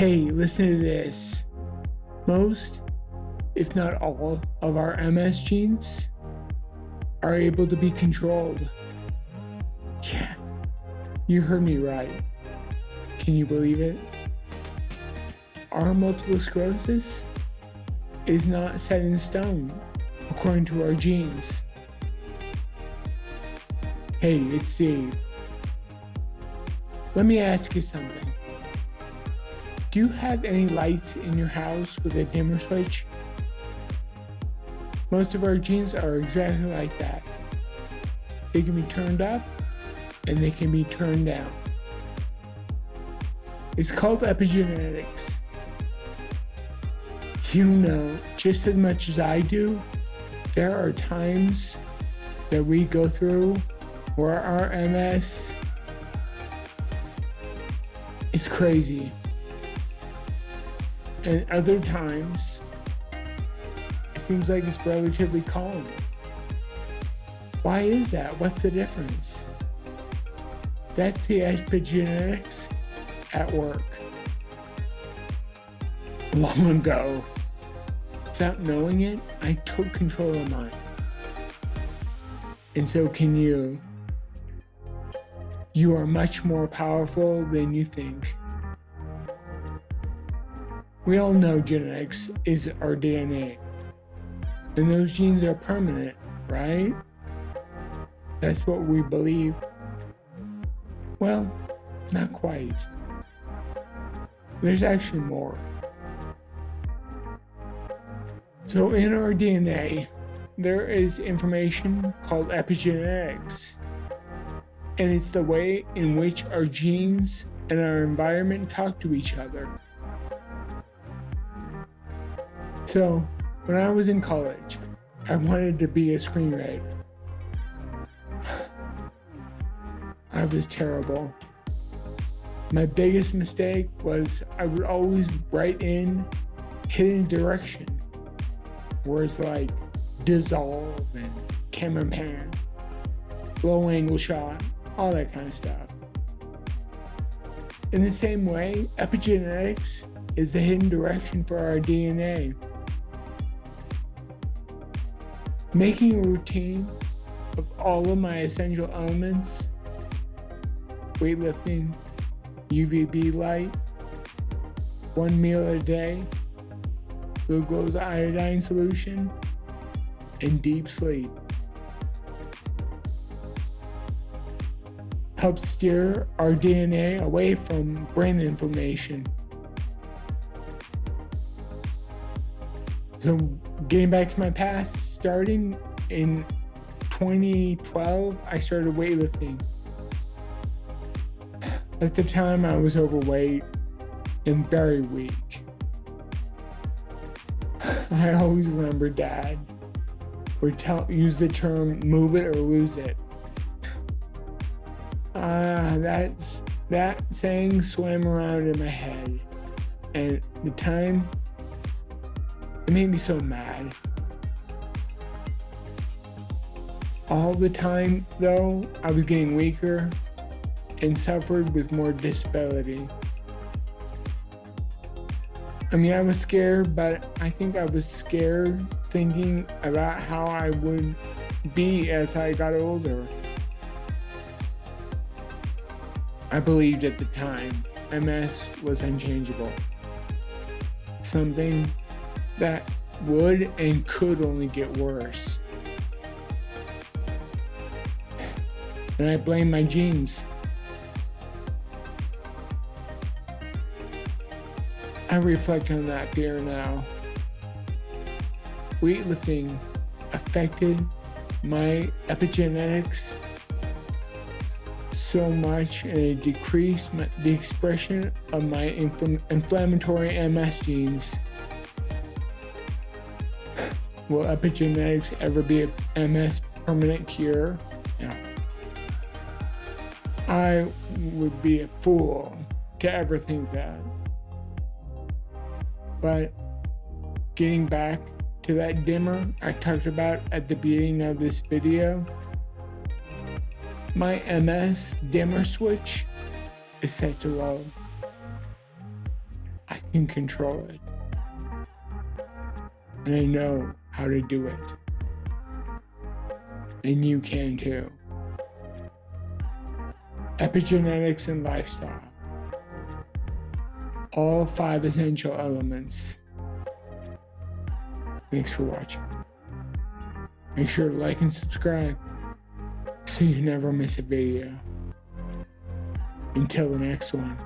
Hey, listen to this. Most, if not all, of our MS genes are able to be controlled. Yeah, you heard me right. Can you believe it? Our multiple sclerosis is not set in stone according to our genes. Hey, it's Steve. Let me ask you something. Do you have any lights in your house with a dimmer switch? Most of our genes are exactly like that. They can be turned up and they can be turned down. It's called epigenetics. You know just as much as I do, there are times that we go through where our MS is crazy. And other times, it seems like it's relatively calm. Why is that? What's the difference? That's the epigenetics at work. Long ago, without knowing it, I took control of mine. And so can you. You are much more powerful than you think. We all know genetics is our DNA. And those genes are permanent, right? That's what we believe. Well, not quite. There's actually more. So in our DNA, there is information called epigenetics. And it's the way in which our genes and our environment talk to each other. So, when I was in college, I wanted to be a screenwriter. I was terrible. My biggest mistake was I would always write in hidden direction, words like dissolve and camera pan, low angle shot, all that kind of stuff. In the same way, epigenetics is the hidden direction for our DNA. Making a routine of all of my essential elements, weightlifting, UVB light, 1 meal a day, glucose iodine solution, and deep sleep helps steer our DNA away from brain inflammation. So getting back to my past, starting in 2012, I started weightlifting. At the time, I was overweight and very weak. I always remember Dad would use the term move it or lose it. That saying swam around in my head. And at the time, it made me so mad. All the time, though, I was getting weaker and suffered with more disability. I mean, I was scared, but I think I was scared thinking about how I would be as I got older. I believed at the time MS was unchangeable. Something that would and could only get worse. And I blame my genes. I reflect on that fear now. Weightlifting affected my epigenetics so much, and it decreased the expression of my inflammatory MS genes. Will epigenetics ever be a MS permanent cure? No. I would be a fool to ever think that. But getting back to that dimmer I talked about at the beginning of this video, my MS dimmer switch is set to low. I can control it. And I know how to do it. And you can too. Epigenetics and lifestyle. All 5 essential elements. Thanks for watching. Make sure to like and subscribe so you never miss a video. Until the next one.